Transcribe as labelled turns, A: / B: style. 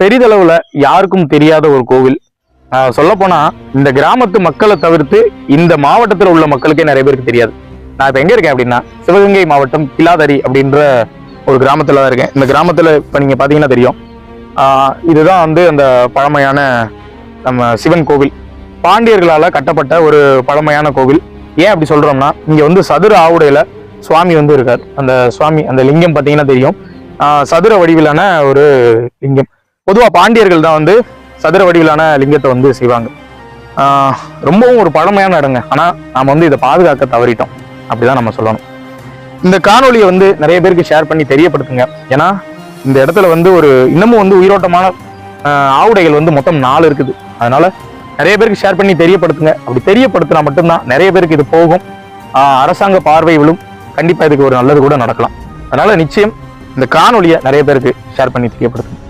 A: பெரிதளவுல யாருக்கும் தெரியாத ஒரு கோவில். சொல்ல போனா இந்த கிராமத்து மக்களை தவிர்த்து இந்த மாவட்டத்தில் உள்ள மக்களுக்கே நிறைய பேருக்கு தெரியாது. நான் இப்ப எங்க இருக்கேன் அப்படின்னா சிவகங்கை மாவட்டம் கிலாதரி அப்படின்ற ஒரு கிராமத்துல தான் இருக்கேன். இந்த கிராமத்துல இப்ப நீங்க பாத்தீங்கன்னா தெரியும். இதுதான் வந்து அந்த பழமையான நம்ம சிவன் கோவில். பாண்டியர்களால கட்டப்பட்ட ஒரு பழமையான கோவில். ஏன் அப்படி சொல்றோம்னா இங்க வந்து சதுர ஆவுடையில சுவாமி வந்து இருக்கார். அந்த சுவாமி அந்த லிங்கம் பாத்தீங்கன்னா தெரியும். சதுர வடிவிலான ஒரு லிங்கம். பொதுவா பாண்டியர்கள் தான் வந்து சதுர வடிவிலான லிங்கத்தை வந்து செய்வாங்க. ரொம்பவும் ஒரு பழமையான இடங்க. ஆனா நாம வந்து இதை பாதுகாக்க தவறிட்டோம் அப்படிதான் நம்ம சொல்லணும். இந்த காணொலியை வந்து நிறைய பேருக்கு ஷேர் பண்ணி தெரியப்படுத்துங்க. ஏன்னா இந்த இடத்துல வந்து ஒரு இன்னமும் வந்து உயிரோட்டமான ஆவுடைகள் வந்து மொத்தம் 4 இருக்குது. அதனால நிறைய பேருக்கு ஷேர் பண்ணி தெரியப்படுத்துங்க. அப்படி தெரியப்படுத்தினா மட்டும்தான் நிறைய பேருக்கு இது போகும். அரசாங்க பார்வை விழும். கண்டிப்பா இதுக்கு ஒரு நல்லது கூட நடக்கலாம். அதனால நிச்சயம் இந்த காணொலியை நிறைய பேருக்கு ஷேர் பண்ணி தெரியப்படுத்துங்க.